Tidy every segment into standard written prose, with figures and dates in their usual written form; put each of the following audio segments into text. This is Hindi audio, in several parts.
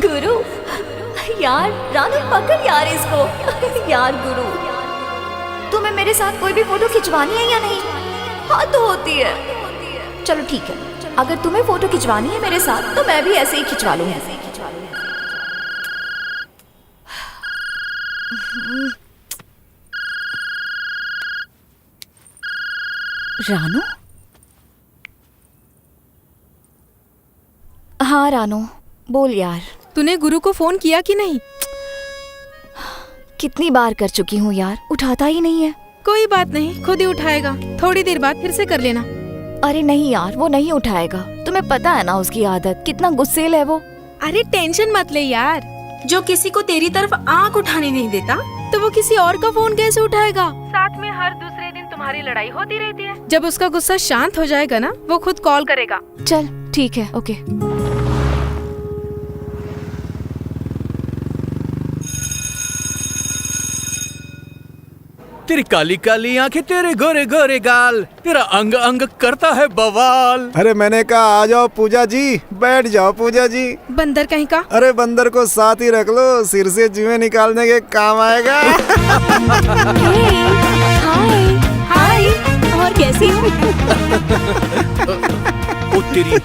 गुरु यार, रानू पकड़ यार इसको। यार गुरु, तुम्हें मेरे साथ कोई भी फोटो खिंचवानी है या नहीं? हाँ तो होती है। चलो ठीक है, अगर तुम्हें फोटो खिंचवानी है मेरे साथ तो मैं भी ऐसे ही खिंचवा लूंगी। रानू? हाँ रानू, बोल यार। तूने गुरु को फोन किया कि नहीं? कितनी बार कर चुकी हूँ यार, उठाता ही नहीं है। कोई बात नहीं, खुद ही उठाएगा। थोड़ी देर बाद फिर से कर लेना। अरे नहीं यार, वो नहीं उठाएगा। तुम्हें पता है ना उसकी आदत, कितना गुस्सेल है वो। अरे टेंशन मत ले यार, जो किसी को तेरी तरफ आंख उठाने नहीं देता तो वो किसी और का फोन कैसे उठाएगा? साथ में हर दूसरे दिन तुम्हारी लड़ाई होती रहती है। जब उसका गुस्सा शांत हो जाएगा ना, वो खुद कॉल करेगा। चल ठीक है, ओके। तेरी काली काली आंखें, तेरे गोरे गोरे गाल, तेरा अंग अंग करता है बवाल। अरे मैंने कहा आ जाओ पूजा जी, बैठ जाओ पूजा जी। बंदर कहीं का। अरे बंदर को साथ ही रख लो, सिर से जुएं निकालने के काम आएगा। हाय हाय, और कैसी हो? ओ तेरी,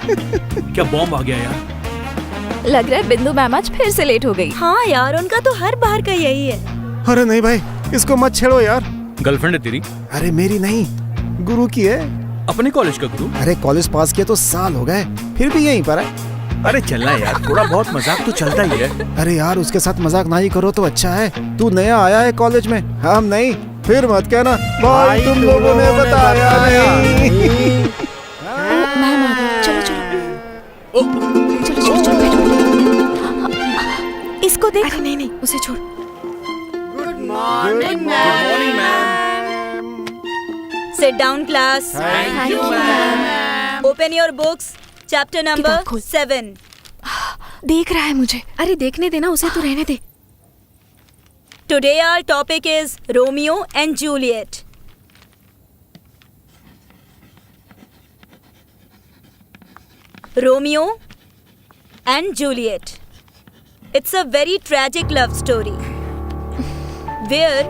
क्या बॉम्ब आ गया यार। लग रहा है बिंदु मैम आज फिर से लेट हो गई। हाँ यार, उनका तो हर बार का यही है। अरे नहीं भाई, इसको मत छेड़ो यार। गर्लफ्रेंड है तेरी? अरे मेरी नहीं, गुरु की है। अपने कॉलेज का गुरु? अरे कॉलेज पास किया तो साल हो गए, फिर भी यहीं पर है। अरे चलना यार, थोड़ा बहुत मजाक तो चलता ही है। अरे यार उसके साथ मजाक ना ही करो तो अच्छा है। तू नया आया है कॉलेज में, हम नहीं। फिर मत कहना भाई तुम लोगों ने बताया नहीं। मैम आ गई, चलो चलो। चलो चलो चलो, बैठो। इसको देख। अरे नहीं नहीं, उसे छोड़। Sit down, class. Thank you ma'am. Open your books. Chapter number किताब खोल। 7. देख रहा है मुझे। अरे देखने देना उसे, तो रहने दे। Today our topic is Romeo and Juliet. Romeo and Juliet. It's a very tragic love story where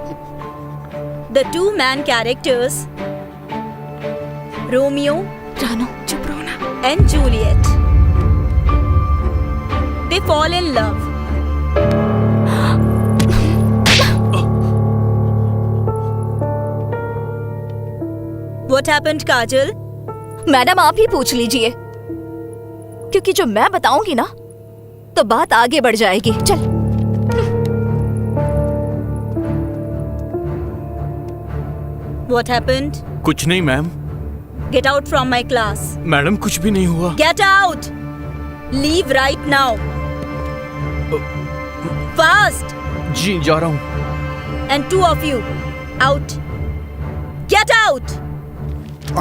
the two main characters, Romeo Ranu चुप रहो ना। and Juliet, they fall in love. What happened, Kajal? Madam आप ही पूछ लीजिए, क्योंकि जो मैं बताऊंगी ना तो बात आगे बढ़ जाएगी। चल। What happened? कुछ नहीं ma'am. Get out from my class. Madam कुछ भी नहीं हुआ। Get out! Leave right now. Fast! जी जा रहा हूँ। And two of you, out. Get out!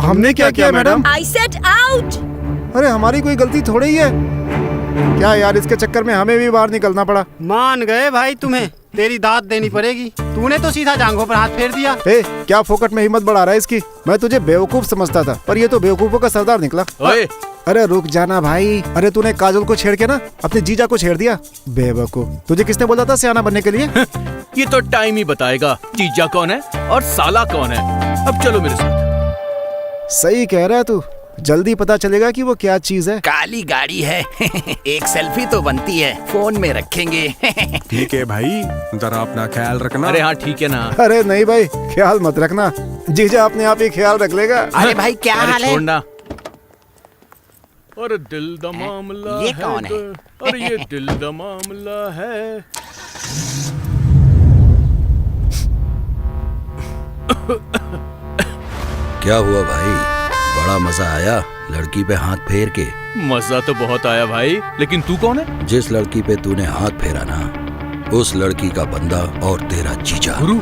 हमने क्या किया मैडम? I said out! अरे हमारी कोई गलती थोड़ी ही है। क्या यार, इसके चक्कर में हमें भी बाहर निकलना पड़ा। मान गए भाई, तुम्हें तेरी दाद देनी पड़ेगी। तूने तो सीधा जांघों पर हाथ फेर दिया। ए, क्या फोकट में हिम्मत बढ़ा रहा है इसकी? मैं तुझे बेवकूफ समझता था, पर ये तो बेवकूफों का सरदार निकला। ओए, अरे रुक जाना भाई। अरे तूने काजल को छेड़ के ना अपने जीजा को छेड़ दिया। बेवकूफ, तुझे किसने बोला था सियाना बनने के लिए? ये तो टाइम ही बताएगा जीजा कौन है और साला कौन है। अब चलो मेरे साथ। सही कह रहा है तू, जल्दी पता चलेगा कि वो क्या चीज है। काली गाड़ी है। एक सेल्फी तो बनती है, फोन में रखेंगे। ठीक है भाई, जरा अपना ख्याल रखना। अरे हाँ ठीक है ना। अरे नहीं भाई, ख्याल मत रखना, जीजा अपने आप ही ख्याल रख लेगा। अरे भाई क्या हाल अरे है? छोड़ना। अरे दिल दा मामला ये कौन है? अरे ये दिल दा मामला है। क्या हुआ भाई, बड़ा मजा आया लड़की पे हाथ फेर के? मजा तो बहुत आया भाई, लेकिन तू कौन है? जिस लड़की पे तूने हाथ फेरा ना, उस लड़की का बंदा और तेरा जीजा। गुरु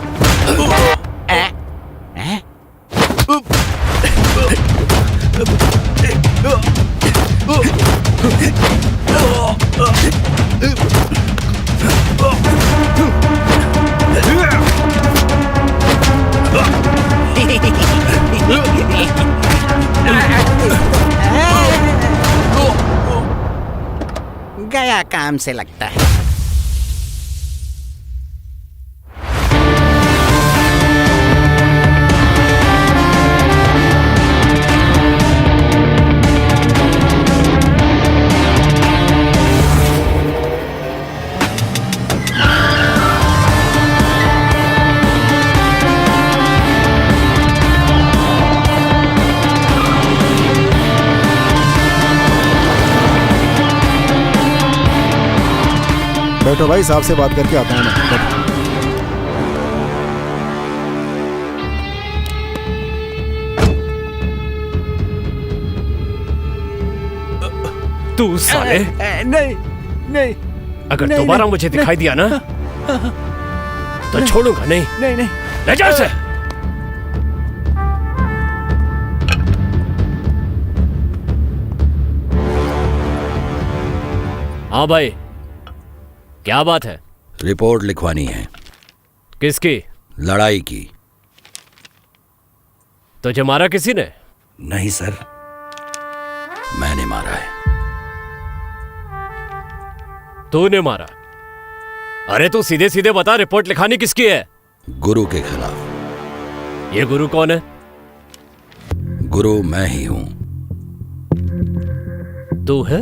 गया काम से लगता है। बैठो भाई, साहब से बात करके आता हूँ मैं। बैठो। तू साले, नहीं नहीं अगर दोबारा मुझे दिखाई दिया ना तो छोड़ूंगा नहीं। नहीं नहीं ले जा इसे। हाँ भाई, क्या बात है? रिपोर्ट लिखवानी है। किसकी? लड़ाई की। तुझे मारा किसी ने? नहीं सर, मैंने मारा है। तूने मारा? अरे तू सीधे सीधे बता, रिपोर्ट लिखानी किसकी है? गुरु के खिलाफ। ये गुरु कौन है? गुरु मैं ही हूं। तू है?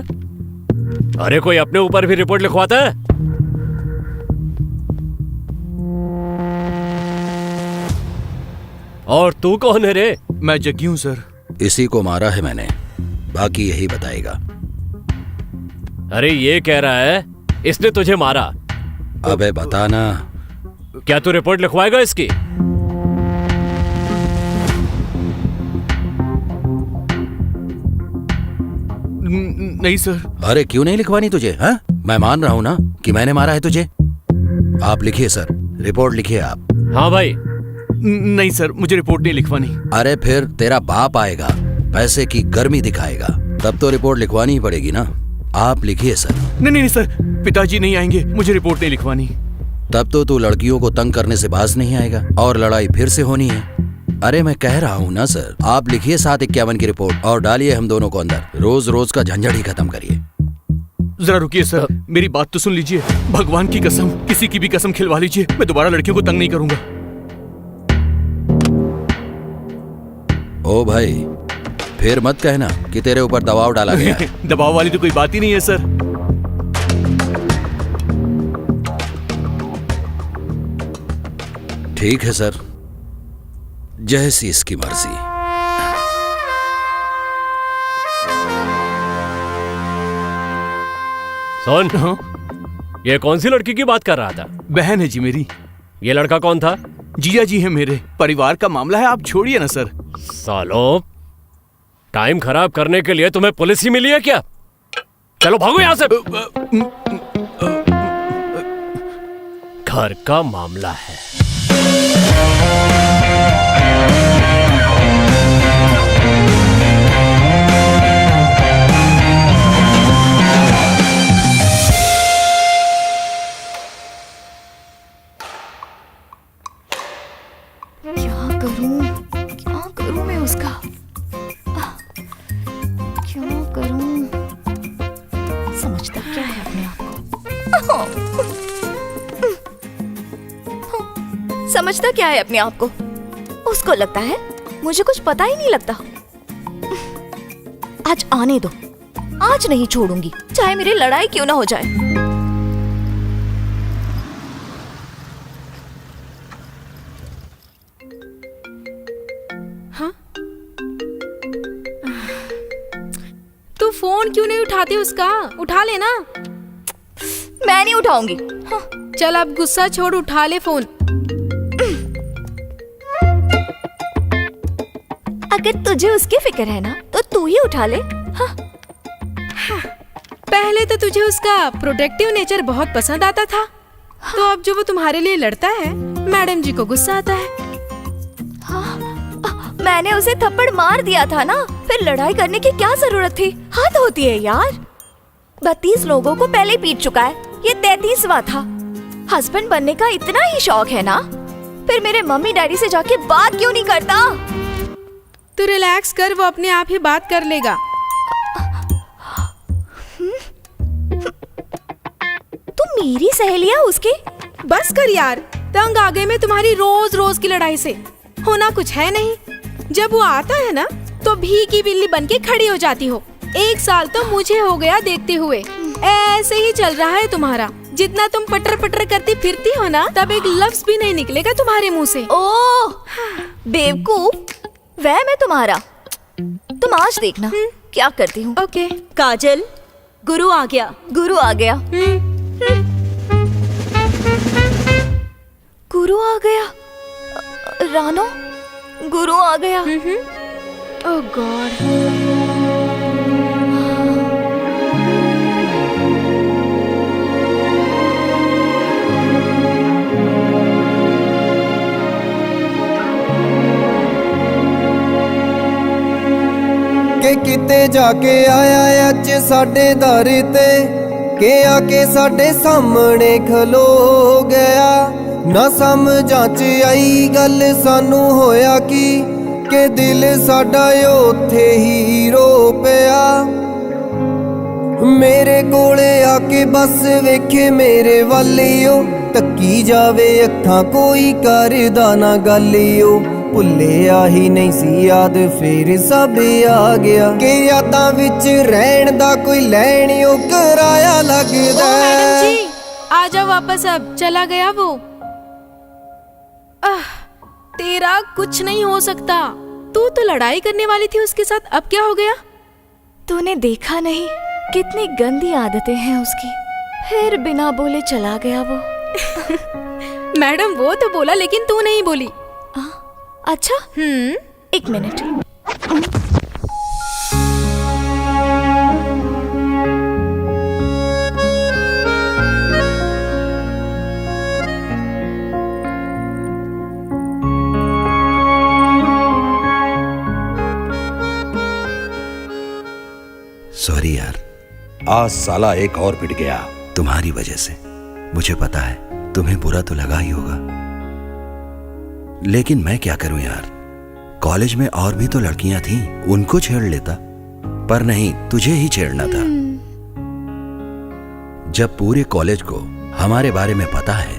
अरे कोई अपने ऊपर भी रिपोर्ट लिखवाता है? और तू कौन है रे? मैं जग्गी हूं सर। इसी को मारा है मैंने, बाकी यही बताएगा। अरे ये कह रहा है इसने तुझे मारा। अबे बताना। क्या तू रिपोर्ट लिखवाएगा इसकी? नहीं सर। अरे क्यों नहीं लिखवानी तुझे? हाँ, मैं मान रहा हूं ना कि मैंने मारा है तुझे। आप लिखिए सर, रिपोर्ट लिखिए आप। हाँ भाई। नहीं सर, मुझे रिपोर्ट नहीं लिखवानी। अरे फिर तेरा बाप आएगा, पैसे की गर्मी दिखाएगा, तब तो रिपोर्ट लिखवानी ही पड़ेगी ना। आप लिखिए सर। नहीं नहीं सर, पिताजी नहीं आएंगे, मुझे रिपोर्ट नहीं लिखवानी। तब तो तू लड़कियों को तंग करने से बाज नहीं आएगा और लड़ाई फिर से होनी है। अरे मैं कह रहा हूँ ना सर, आप लिखिए 751 की रिपोर्ट और डालिए हम दोनों को अंदर। रोज रोज का झंझट ही खत्म करिए। जरा रुकिए सर, मेरी बात तो सुन लीजिए। भगवान की कसम, किसी की भी कसम खिलवा लीजिए, मैं दोबारा लड़कियों को तंग नहीं करूंगा। ओ भाई, फिर मत कहना कि तेरे ऊपर दबाव डाला गया है। दबाव वाली तो कोई बात ही नहीं है सर। ठीक है सर, जैसी इसकी मर्जी। सुन, हाँ? ये कौन सी लड़की की बात कर रहा था? बहन है जी मेरी। ये लड़का कौन था? जिया जी है मेरे। परिवार का मामला है, आप छोड़िए ना सर। सालो, टाइम खराब करने के लिए तुम्हें पुलिस ही मिली है क्या? चलो भागो यहां से। घर का मामला है। क्या करूं मैं उसका? क्या करूं? समझता क्या है अपने आप को? समझता क्या है अपने आप को? उसको लगता है मुझे कुछ पता ही नहीं लगता। आज आने दो, आज नहीं छोड़ूंगी, चाहे मेरी लड़ाई क्यों ना हो जाए। तू फोन क्यों नहीं उठाती उसका? उठा ले ना। मैं नहीं उठाऊंगी। हाँ। चल अब गुस्सा छोड़, उठा ले फोन। अगर तुझे उसकी फिक्र है ना तो तू ही उठा ले। हाँ। पहले तो तुझे उसका प्रोटेक्टिव नेचर बहुत पसंद आता था, तो अब जो वो तुम्हारे लिए लड़ता है, मैडम जी को गुस्सा आता है। मैंने उसे थप्पड़ मार दिया था ना, फिर लड़ाई करने की क्या जरूरत थी? हद होती है यार। 32 लोगों को पहले पीट चुका है, ये 33वां था। हस्बैंड बनने का इतना ही शौक है ना, फिर मेरे मम्मी डैडी से जाके बात क्यों नहीं करता? तू रिलैक्स कर, वो अपने आप ही बात कर लेगा। तू मेरी सहेलियां उसकी? बस कर यार, तंग आ गई मैं तुम्हारी रोज रोज की लड़ाई से। होना कुछ है नहीं, जब वो आता है ना तो भीगी बिल्ली बनके खड़ी हो जाती हो। 1 साल तो मुझे हो गया देखते हुए। ऐसे ही चल रहा है तुम्हारा। जितना तुम पटर पटर करती फिरती हो ना, तब एक लफ्ज भी नहीं निकलेगा तुम्हारे मुंह से। ओह बेवकूफ, वह मैं तुम्हारा। तुम आज देखना क्या करती हूँ। ओके। काजल, गुरु आ गया। गुरु आ गया। गुरु आ गया। रानो, गुरु आ गया। ओह गॉड। ਕਿ ਕਿਤੇ ਜਾ ਕੇ ਆਇਆ ਅੱਜ ਸਾਡੇ ਦਰ ਤੇ, ਕਿ ਆ ਕੇ ਸਾਡੇ ਸਾਹਮਣੇ ਖਲੋ ਗਿਆ। ਨਾ ਸਮਝਾਂ ਚ ਆਈ ਗੱਲ ਸਾਨੂੰ ਹੋਇਆ ਕਿ ਦਿਲ ਸਾਡਾ ਉੱਥੇ ਹੀ ਰੋ ਪਿਆ। ਮੇਰੇ ਕੋਲੇ ਆ ਕੇ ਬਸ ਵੇਖੇ ਮੇਰੇ ਵੱਲਿਓ, ਤੱਕੀ ਜਾਵੇ ਅੱਖਾਂ ਕੋਈ ਕਰਦਾ ਨਾ ਗੱਲਿਓ। ਭੁੱਲਿਆ ਹੀ ਨਹੀਂ ਸੀ ਯਾਦ ਫੇਰ ਸਭ ਆ ਗਿਆ, ਕਿ ਯਾਦਾਂ ਵਿੱਚ ਰਹਿਣ ਦਾ ਕੋਈ ਲੈਣਿਓ ਕਿਰਾਇਆ ਲੱਗਦਾ। मैडम जी, आ जाओ वापस, अब चला गया वो। तेरा कुछ नहीं हो सकता। तू तो लड़ाई करने वाली थी उसके साथ, अब क्या हो गया? तूने देखा नहीं कितनी गंदी आदतें हैं उसकी, फिर बिना बोले चला गया वो। मैडम वो तो बोला, लेकिन तू नहीं बोली। अच्छा, 1 मिनट। सॉरी यार, आज साला एक और पिट गया तुम्हारी वजह से। मुझे पता है तुम्हें बुरा तो लगा ही होगा, लेकिन मैं क्या करूं यार। कॉलेज में और भी तो लड़कियां थीं, उनको छेड़ लेता, पर नहीं, तुझे ही छेड़ना था। जब पूरे कॉलेज को हमारे बारे में पता है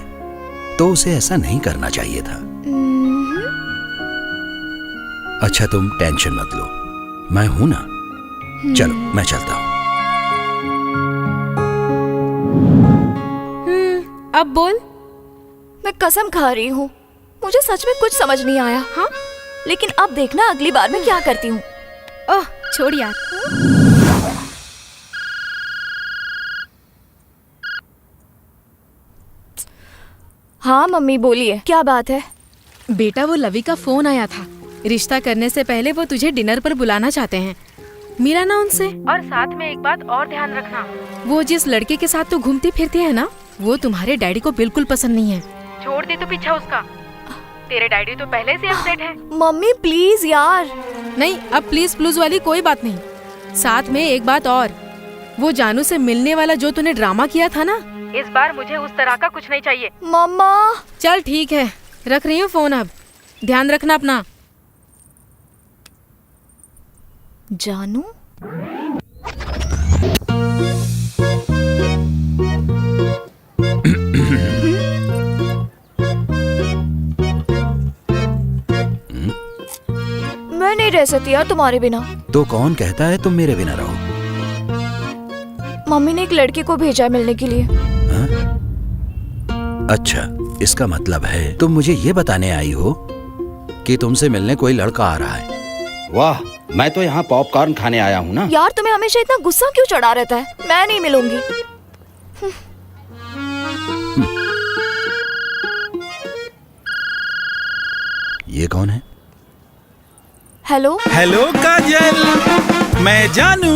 तो उसे ऐसा नहीं करना चाहिए था। अच्छा तुम टेंशन मत लो, मैं हूं ना। चलो मैं चलता हूं। अब बोल। मैं कसम खा रही हूँ, मुझे सच में कुछ समझ नहीं आया। हाँ, लेकिन अब देखना अगली बार मैं क्या करती हूँ। ओह छोड़ यार। हाँ मम्मी बोलिए, क्या बात है? बेटा वो लवी का फोन आया था। रिश्ता करने से पहले वो तुझे डिनर पर बुलाना चाहते हैं। मिला ना उनसे। और साथ में एक बात और ध्यान रखना, वो जिस लड़के के साथ तू घूमती फिरती है ना, वो तुम्हारे डैडी को बिल्कुल पसंद नहीं है। छोड़ दे तो पीछा उसका। तेरे डैडी तो पहले से अपसेट है। मम्मी प्लीज यार। नहीं, अब प्लीज प्लूज वाली कोई बात नहीं। साथ में एक बात और, वो जानू से मिलने वाला जो तूने ड्रामा किया था ना, इस बार मुझे उस तरह का कुछ नहीं चाहिए। मम्मा। चल ठीक है, रख रही हूँ फोन। अब ध्यान रखना अपना। जानू? मैं नहीं रह सकती यार तुम्हारे बिना। तो कौन कहता है तुम मेरे बिना रहो? मम्मी ने एक लड़के को भेजा है मिलने के लिए। हा? अच्छा, इसका मतलब है तुम मुझे ये बताने आई हो कि तुमसे मिलने कोई लड़का आ रहा है। वाह, मैं तो यहाँ पॉपकॉर्न खाने आया हूँ ना। यार तुम्हें हमेशा इतना गुस्सा क्यों चढ़ा रहता है? मैं नहीं मिलूंगी। ये कौन है? हेलो हेलो काजल, मैं जानू।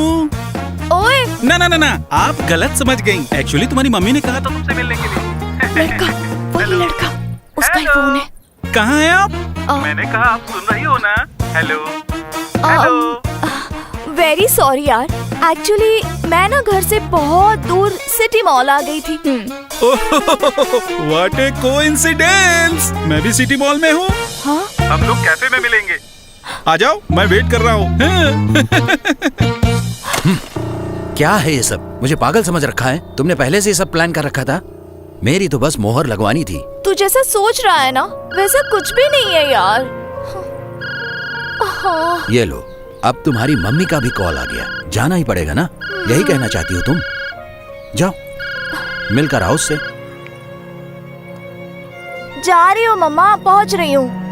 ओए ना ना ना ना, आप गलत समझ गई। एक्चुअली तुम्हारी मम्मी ने कहा था तुमसे मिलने के लिए। लड़का, वही लड़का, उसका ही फोन है। कहाँ हैं आप? मैंने कहा आप सुन रही हो ना? हेलो वेरी सॉरी यार, एक्चुअली मैं ना घर से बहुत दूर सिटी मॉल आ गई थी। व्हाट ए कोइंसिडेंस, मैं भी सिटी मॉल में हूँ। हाँ? हम लोग कैफे में मिलेंगे। आ जाओ, मैं वेट कर रहा हूँ। क्या है ये सब? मुझे पागल समझ रखा है? तुमने पहले से ये सब प्लान कर रखा था? मेरी तो बस मोहर लगवानी थी। तू जैसा सोच रहा है ना वैसा कुछ भी नहीं है यार। हाँ। ये लो, अब तुम्हारी मम्मी का भी कॉल आ गया, जाना ही पड़ेगा ना? यही कहना चाहती हो तुम? जाओ मिलकर आओ उससे। जा रही हूँ मम्मा, पहुँच रही हूँ।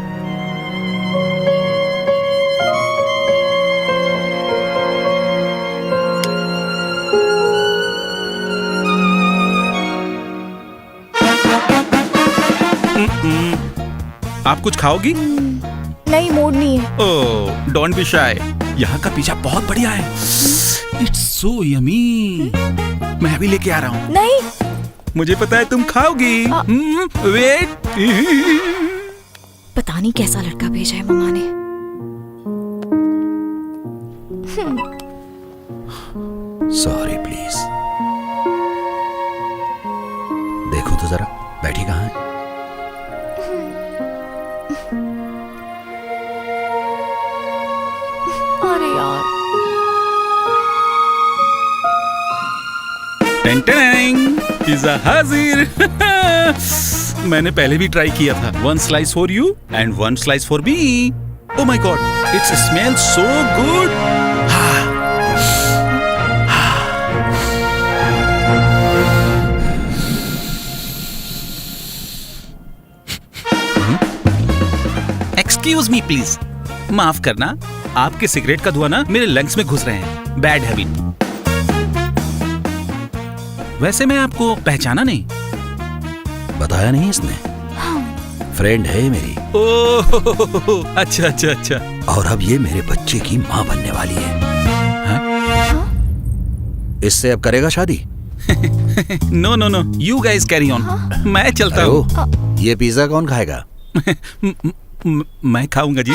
आप कुछ खाओगी? नहीं, मूड नहीं है। ओह, डोंट बी शाय। यहाँ का पिज्जा बहुत बढ़िया है। It's so yummy. मैं अभी लेके आ रहा हूँ। नहीं, मुझे पता है तुम खाओगी। वेट। पता नहीं कैसा लड़का भेजा है मम्मा ने। Sorry please. देखो तो जरा, बैठी कहाँ है? अरे यार। पिज्जा हाजिर। मैंने पहले भी ट्राई किया था। 1 slice for you and 1 slice for me. Oh my God, it's smell so good. Excuse me please, माफ करना, आपके सिगरेट का धुआं ना मेरे लंग्स में घुस रहे हैं। Bad habit. वैसे मैं आपको पहचाना नहीं। बताया नहीं इसने? फ्रेंड है मेरी। ओह अच्छा अच्छा अच्छा। और अब ये मेरे बच्चे की माँ बनने वाली है। हाँ? इससे अब करेगा शादी? No no no, you guys carry on. मैं चलता हूँ। ये पिज्जा कौन खाएगा? मैं खाऊंगा जी।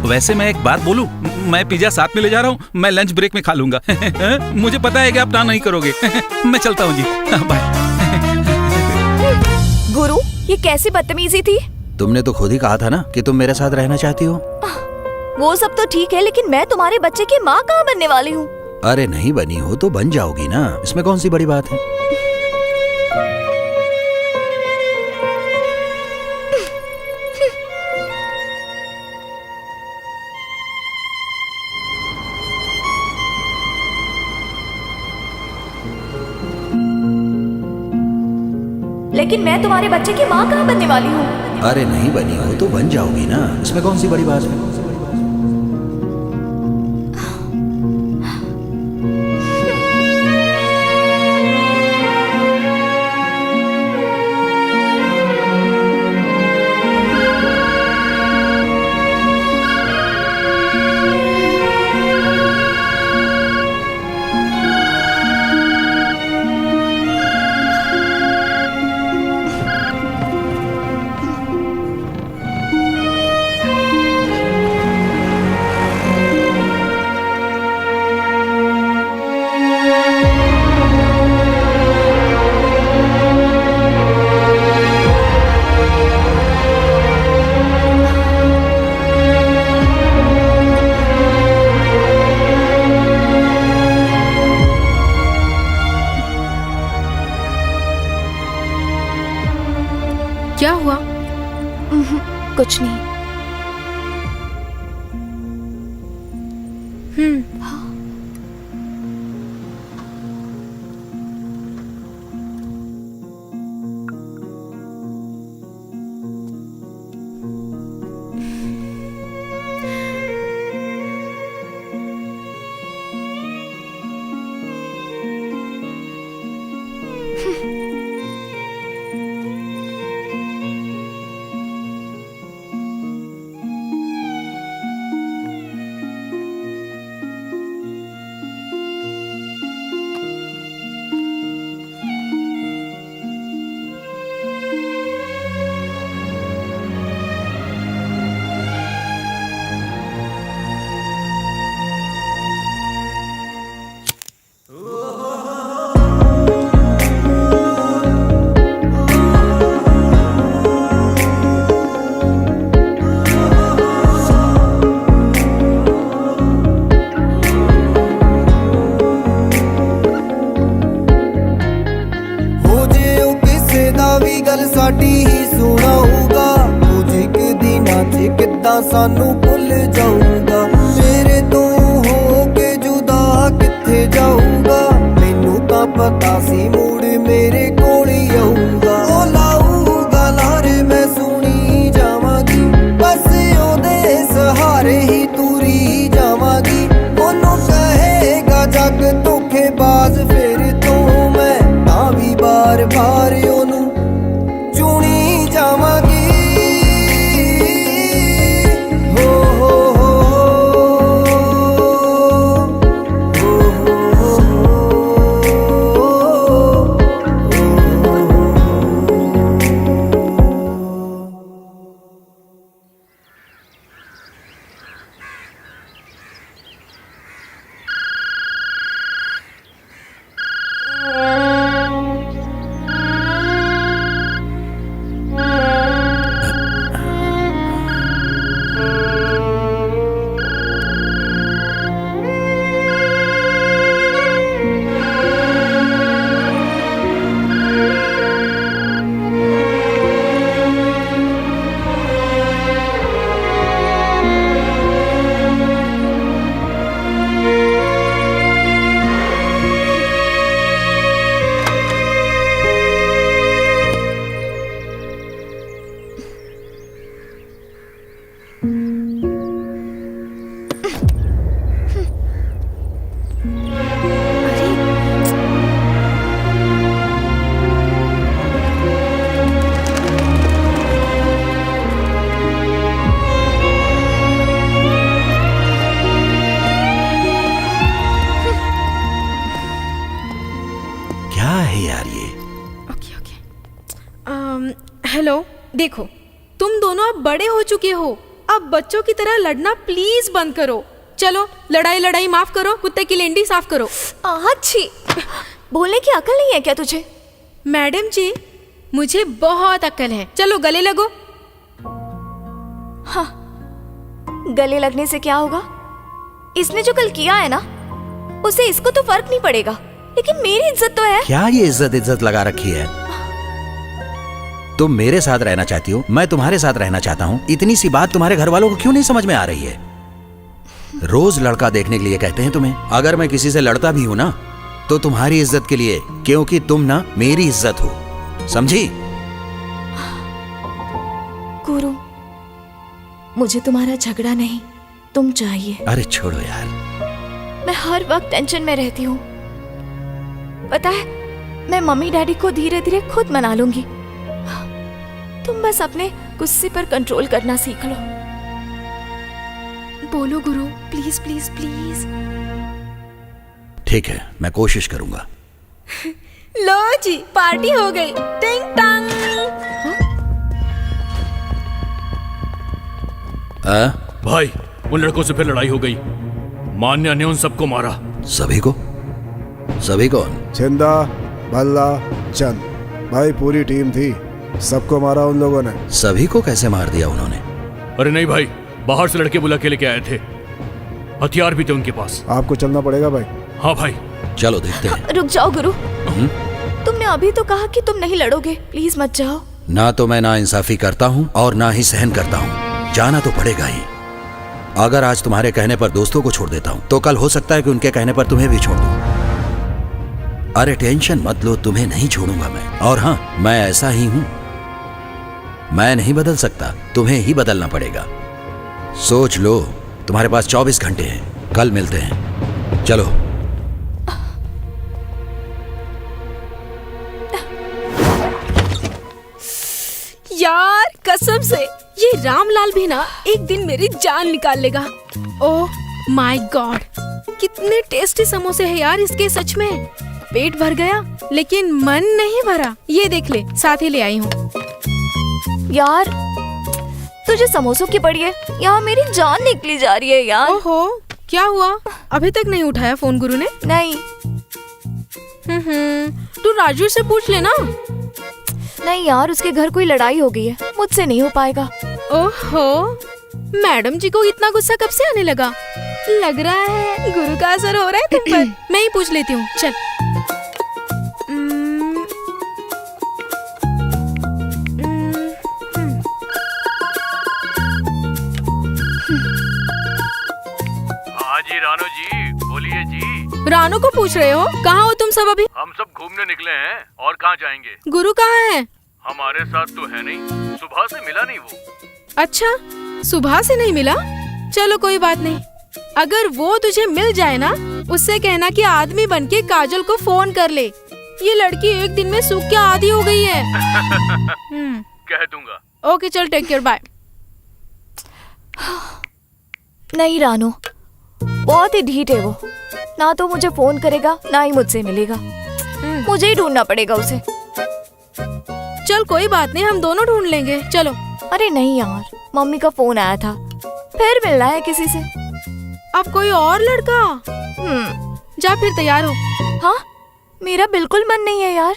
वैसे मैं एक बात बोलूं, मैं पिज्जा साथ में ले जा रहा हूँ। मैं लंच ब्रेक में खा लूंगा। मुझे पता है कि आप ना नहीं करोगे। मैं चलता हूँ जी, बाय। गुरु, ये कैसी बदतमीजी थी? तुमने तो खुद ही कहा था ना कि तुम मेरे साथ रहना चाहती हो। वो सब तो ठीक है, लेकिन मैं तुम्हारे बच्चे की माँ कहाँ बनने वाली हूँ? अरे नहीं बनी हो तो बन जाओगी ना, इसमें कौन सी बड़ी बात है? लेकिन मैं तुम्हारे बच्चे की माँ कहाँ बनने वाली हूँ? अरे नहीं बनी हो तो बन जाओगी ना, इसमें कौन सी बड़ी बात है? क्या हुआ? कुछ नहीं। ਗੱਲ ਸਾਡੀ ਹੀ ਸੁਣਾਊਗਾ ਕੁਝ ਕੁ ਦਿਨਾਂ 'ਚ ਕਿੱਦਾਂ ਸਾਨੂੰ ਭੁੱਲ ਜਾਊਗਾ ਮੇਰੇ ਤੋਂ ਹੋ ਕੇ ਜੁਦਾ ਕਿੱਥੇ ਜਾਊਗਾ ਮੈਨੂੰ ਤਾਂ ਪਤਾ ਸੀ ਮੁੜ ਮੇਰੇ ਕੋਲ ਹੀ ਆਊਗਾ ਉਹ ਲਾਊਗਾ ਲਾਰੇ ਮੈਂ ਸੁਣੀ ਜਾਵਾਂਗੀ ਬਸ ਉਹਦੇ ਸਹਾਰੇ ਹੀ ਤੁਰੀ ਜਾਵਾਂਗੀ ਉਹਨੂੰ ਕਹੇਗਾ ਜੱਗ ਧੋਖੇਬਾਜ਼ ਫਿਰ ਤੋਂ ਮੈਂ ਤਾਂ ਵੀ ਬਾਰ-ਬਾਰ ਉਹਨੂੰ ਚੁਣੀ ਜਾਵਾਂਗੀ हेलो, देखो तुम दोनों अब बड़े हो चुके हो, अब बच्चों की तरह लड़ना प्लीज बंद करो। चलो लड़ाई माफ करो, कुत्ते की लेंडी साफ करो। अच्छी बोलने की अकल नहीं है क्या तुझे? मैडम जी मुझे बहुत अक्ल है, चलो गले लगो। हाँ, गले लगने से क्या होगा? इसने जो कल किया है ना, उसे इसको तो फर्क नहीं पड़ेगा, लेकिन मेरी इज्जत तो है। क्या ये इज्जत लगा रखी है? तुम मेरे साथ रहना चाहती हो, मैं तुम्हारे साथ रहना चाहता हूँ। इतनी सी बात तुम्हारे घर वालों को क्यों नहीं समझ में आ रही है? रोज लड़का देखने के लिए कहते हैं तुम्हें। अगर मैं किसी से लड़ता भी हूं ना, तो तुम्हारी इज्जत के लिए, क्योंकि तुम ना मेरी इज्जत हो, समझी? गुरु, मुझे तुम्हारा झगड़ा नहीं, तुम चाहिए। अरे छोड़ो यार, मैं हर वक्त टेंशन में रहती हूँ। पता है, मैं मम्मी डैडी को धीरे धीरे खुद मना लूंगी। तुम बस अपने गुस्से पर कंट्रोल करना सीख लो। बोलो गुरु, प्लीज प्लीज प्लीज। ठीक है, मैं कोशिश करूंगा। लो जी, पार्टी हो गई। टिंग टांग। भाई, उन लड़कों से फिर लड़ाई हो गई। मान्या ने उन सबको मारा। सभी को? सभी कौन? छिंदा, भल्ला, चंद, भाई पूरी टीम थी, सबको मारा उन लोगों ने। सभी को कैसे मार दिया उन्होंने? अरे नहीं भाई, बाहर से लड़के बुला के लेके आए थे, हथियार भी थे उनके पास। आपको चलना पड़ेगा भाई। हाँ भाई, चलो देखते हैं। रुक जाओ गुरु, तुमने अभी तो कहा कि तुम नहीं लड़ोगे, प्लीज मत जाओ। ना तो मैं ना इंसाफी करता हूँ और ना ही सहन करता हूँ, जाना तो पड़ेगा ही। अगर आज तुम्हारे कहने पर दोस्तों को छोड़ देता हूँ, तो कल हो सकता है कि उनके कहने पर तुम्हें भी छोड़ दूँ। अरे टेंशन मत लो, तुम्हें नहीं छोड़ूंगा मैं। और हाँ, मैं ऐसा ही हूँ, मैं नहीं बदल सकता, तुम्हें ही बदलना पड़ेगा। सोच लो, तुम्हारे पास 24 घंटे हैं, कल मिलते हैं, चलो। यार कसम से ये रामलाल भी ना एक दिन मेरी जान निकाल लेगा। ओह माय गॉड, कितने टेस्टी समोसे हैं यार इसके, सच में पेट भर गया लेकिन मन नहीं भरा। ये देख ले, साथ ही ले आई हूँ। यार तुझे समोसों की पड़ी है, यहाँ मेरी जान निकली जा रही है यार। ओहो, क्या हुआ? अभी तक नहीं उठाया फोन गुरु ने? नहीं। तू राजू से पूछ लेना। नहीं यार, उसके घर कोई लड़ाई हो गई है, मुझसे नहीं हो पाएगा। ओहो, मैडम जी को इतना गुस्सा कब से आने लगा? लग रहा है गुरु का असर हो रहा है तुम पर। मैं ही पूछ लेती हूँ, चल। रानू को पूछ रहे हो? कहाँ हो तुम सब अभी? हम सब घूमने निकले हैं और कहाँ जाएंगे? गुरु कहाँ है? हमारे साथ तो है नहीं, सुबह से मिला नहीं वो। अच्छा, सुबह से नहीं मिला? चलो कोई बात नहीं। अगर वो तुझे मिल जाए ना, उससे कहना कि आदमी बनके काजल को फोन कर ले। ये लड़की एक दिन में सूख के आधी हो गई है। कह दूंगा। ओके चल, टेक केयर, बाय। नहीं रानू, बहुत ही ढीठ है वो। ना तो मुझे फोन करेगा, ना ही मुझसे मिलेगा। मुझे ही ढूंढना पड़ेगा उसे। चल कोई बात नहीं, हम दोनों ढूंढ लेंगे, चलो। अरे नहीं यार, मम्मी का फोन आया था, फिर मिलना है किसी से। अब कोई और लड़का? जा फिर तैयार हो। हाँ, मेरा बिल्कुल मन नहीं है यार।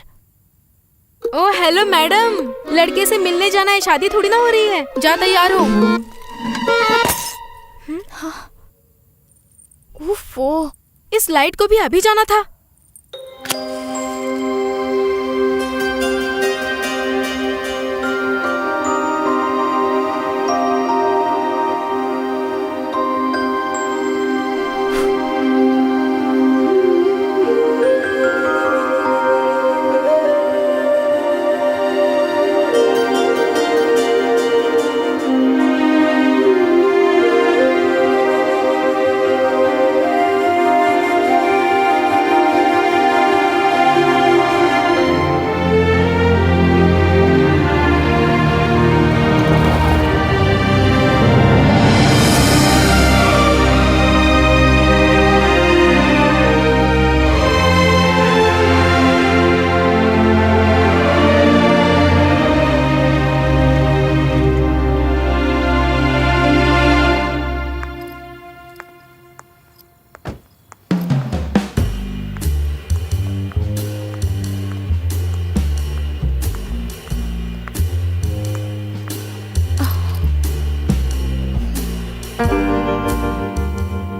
ओ हेलो मैडम, लड़के से मिलने जाना है, शादी थोड़ी ना हो रही है। जा तैयार हो। उफ़ो, इस लाइट को भी अभी जाना था।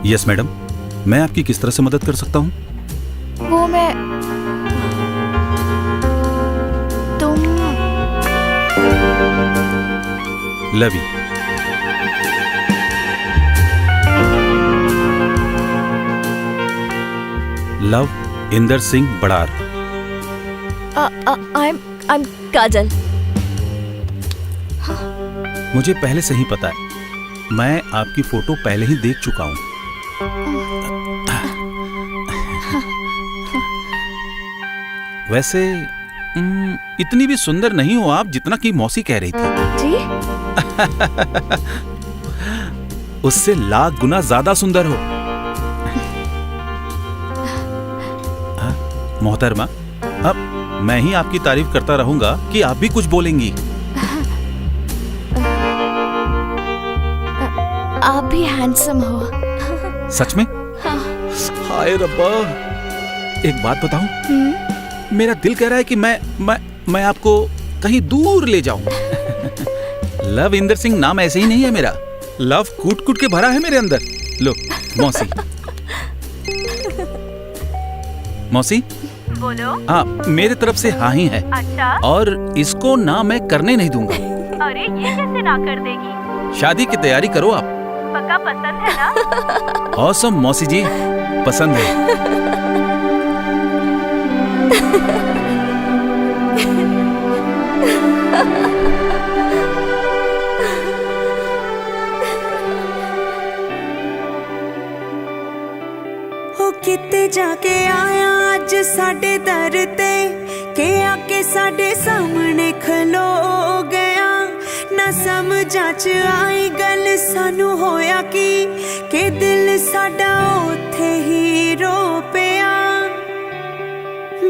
यस मैडम, मैं आपकी किस तरह से मदद कर सकता हूँ? वो मैं, तुम लवी। Love Inder Singh Badar. I'm काजल। मुझे पहले से ही पता है, मैं आपकी फोटो पहले ही देख चुका हूँ। वैसे इतनी भी सुंदर नहीं हो आप जितना कि मौसी कह रही थी। जी? उससे लाख गुना ज्यादा सुंदर हो। मोहतरमा, अब मैं ही आपकी तारीफ करता रहूंगा कि आप भी कुछ बोलेंगी। आप भी हैंडसम हो। सच में? हाँ। हाय रब्बा, एक बात बताऊं? मेरा दिल कह रहा है कि मैं आपको कहीं दूर ले जाऊं। लव इंदर सिंह नाम ऐसे ही नहीं है मेरा। लव कूट कूट के भरा है मेरे अंदर। लो मौसी। मौसी बोलो। हाँ, मेरे तरफ से हाँ ही है। अच्छा? और इसको ना मैं करने नहीं दूंगा। अरे ये कैसे ना कर देगी? शादी की तैयारी करो आप। पक्का पसंद है ना? ऑसम मौसी जी, पसंद है। हो किते जाके आया अज साडे दर ते, के आके साडे सामने खलो गया। ना समझा च आई गल सानू होया कि दिल साडा ओथे ही रो पिया।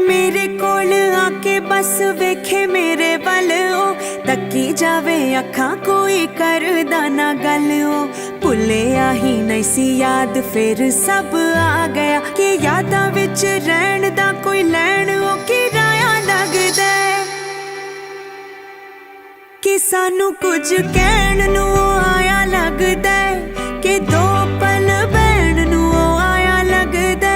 मेरे कोल आके बस वेखे मेरे वल ओ, तकी जावे अखां कोई करदा ना गल ओ। भुलिया ही नहीं सी याद फिर सब आ गया, कि यादां विच रहण दा कोई लैण ओ किराया लगदा। कि सानू कुछ कहण नू आया लगदा, कि दो पल बहण नू आया लगदा।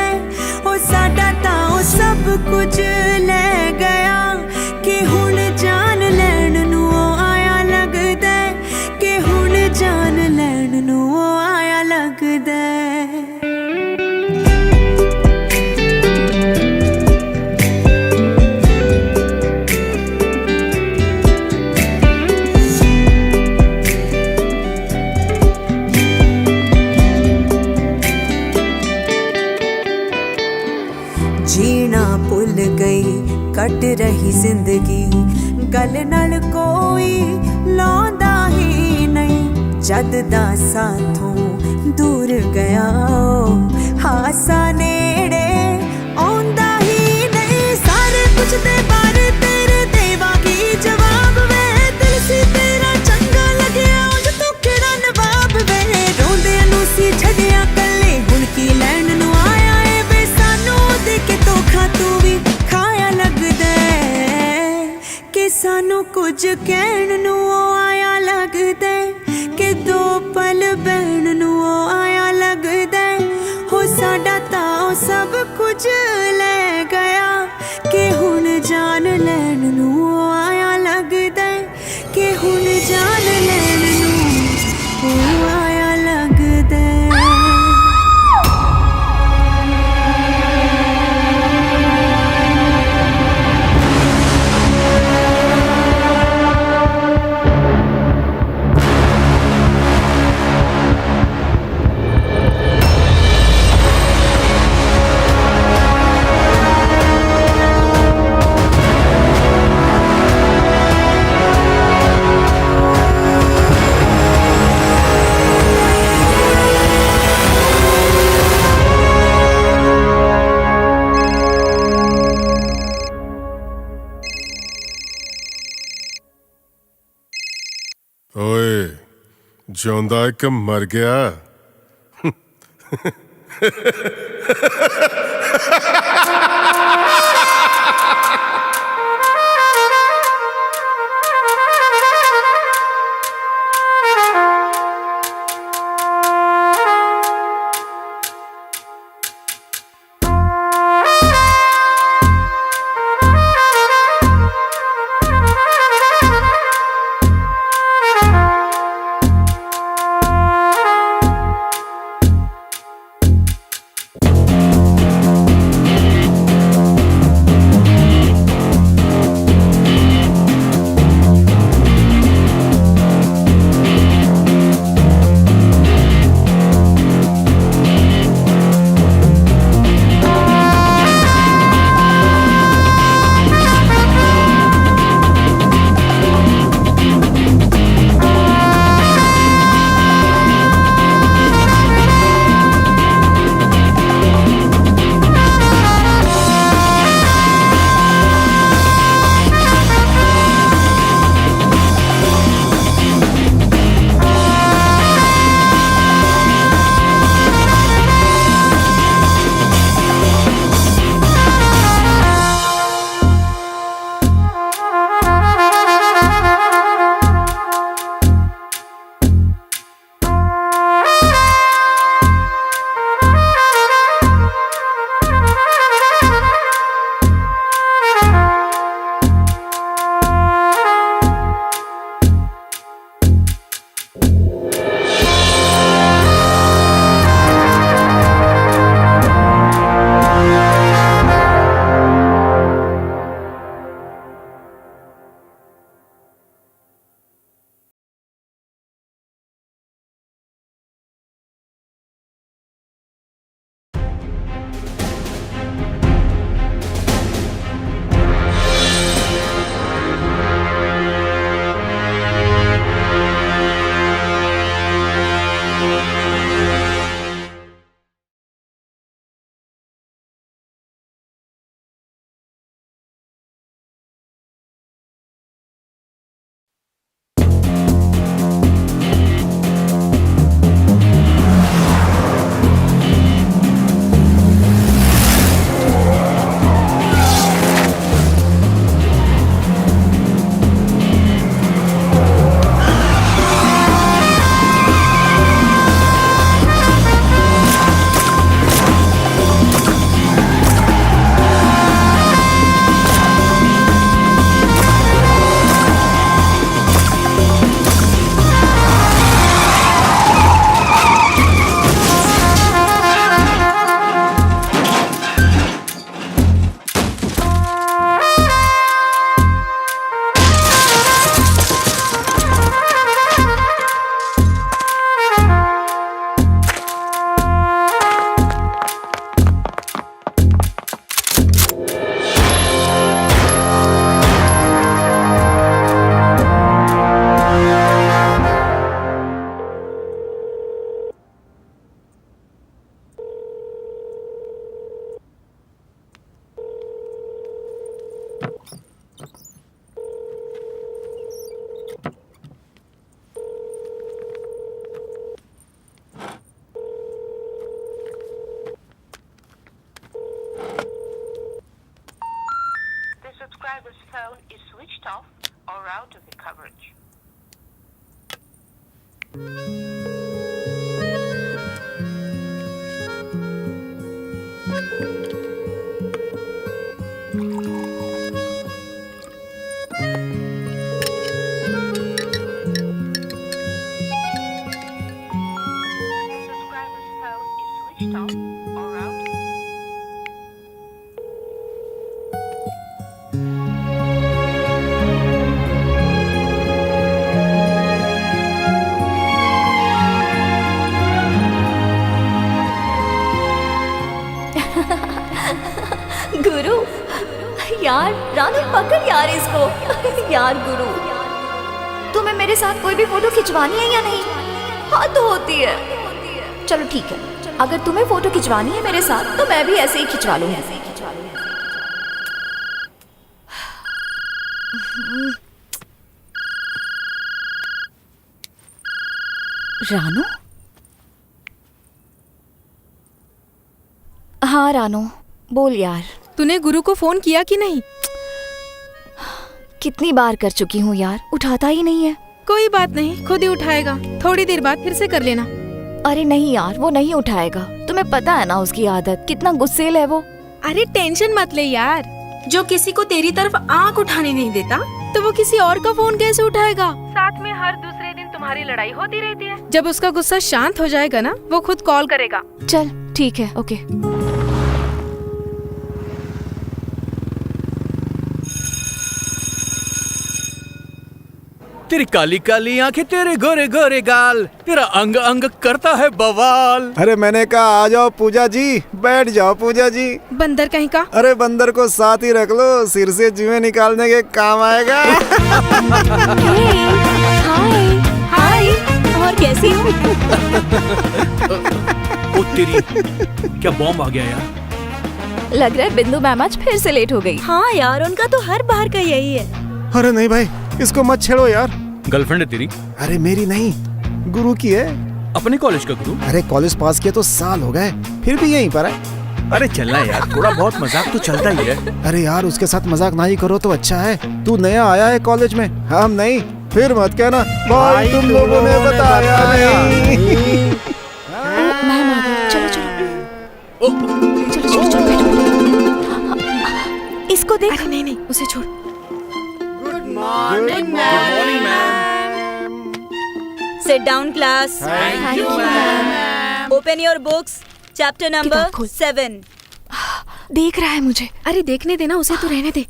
ओ साडा तां ओ सब कुछ ले गया, कि हुण जान लैण नू आया लगदा, कि हुण जान लैण नू आया लगदा। जिंदगी गल नाल कोई लांदा ही नहीं जद दा साथों दूर गया हासा नेड़े आंदा ही नहीं सारे कुछ दे बारे तेरे देवांगी जवाब वे दिल सी तेरा चंगा लगया उंज तू केड़ा नवाब वे रोंदे नू सी छड़िया कल्ले हुण की लैण नू आया ए वे सानू दे के धोखा तू भी खाया लगदा कि सानू कुछ कहण नू आया लगदा कि दो पल बहन नू आया लगदा हो साडा तां सब कुछ ले गया कि हुण जान लैण नू आया लगदा कि हुण जान लैण नू आया लगदा ਓਏ ਜਿਉਂਦਾ ਇੱਕ ਮਰ ਗਿਆ switched off or out of the coverage. गुरु यार रानू पकड़ यार इसको यार गुरु तुम्हें मेरे साथ कोई भी फोटो खिंचवानी है या नहीं? हाँ तो होती है। चलो ठीक है, अगर तुम्हें फोटो खिंचवानी है मेरे साथ तो मैं भी ऐसे ही खिंचवा लूंगी। रानू? हाँ रानू बोल यार। तूने गुरु को फोन किया कि नहीं? कितनी बार कर चुकी हूँ यार, उठाता ही नहीं है। कोई बात नहीं, खुद ही उठाएगा। थोड़ी देर बाद फिर से कर लेना। अरे नहीं यार, वो नहीं उठाएगा। तुम्हें पता है ना उसकी आदत, कितना गुस्सेल है वो। अरे टेंशन मत ले यार, जो किसी को तेरी तरफ आंख उठाने नहीं देता तो वो किसी और का फोन कैसे उठाएगा? साथ में हर दूसरे दिन तुम्हारी लड़ाई होती रहती है। जब उसका गुस्सा शांत हो जाएगा ना, वो खुद कॉल करेगा। चल ठीक है, ओके। तेरी काली काली आंखें, तेरे गोरे गोरे गाल, तेरा अंग अंग करता है बवाल। अरे मैंने कहा आ जाओ पूजा जी, बैठ जाओ पूजा जी। बंदर कहीं का। अरे बंदर को साथ ही रख लो, सिर से जुएं निकालने के काम आएगा। हाय हाय, और कैसी हो? ओ तेरी, क्या बॉम्ब आ गया यार? लग रहा है बिंदु मैम आज फिर से लेट हो गई। हाँ यार, उनका तो हर बार का यही है। अरे नहीं भाई, इसको मत छेड़ो यार। गर्लफ्रेंड है तेरी? अरे मेरी नहीं, गुरु की है। अपने कॉलेज का गुरु? अरे कॉलेज पास किया तो साल हो गए, फिर भी यहीं पर है। अरे चलना यार, थोड़ा बहुत मजाक तो चलता ही है। अरे यार उसके साथ मजाक ना ही करो तो अच्छा है। तू नया आया है कॉलेज में, हम नहीं। फिर मत कहना भाई तुम लोगों ने बताया नहीं। मैम आ गई, चलो चलो चलो चलो चलो बैठो। इसको देख। अरे नहीं नहीं, उसे छोड़। Morning ma'am. Sit down class. Thank you, ma'am. Open your books. Chapter number 7. देख रहा है मुझे। अरे देखने देना उसे, तो रहने दे।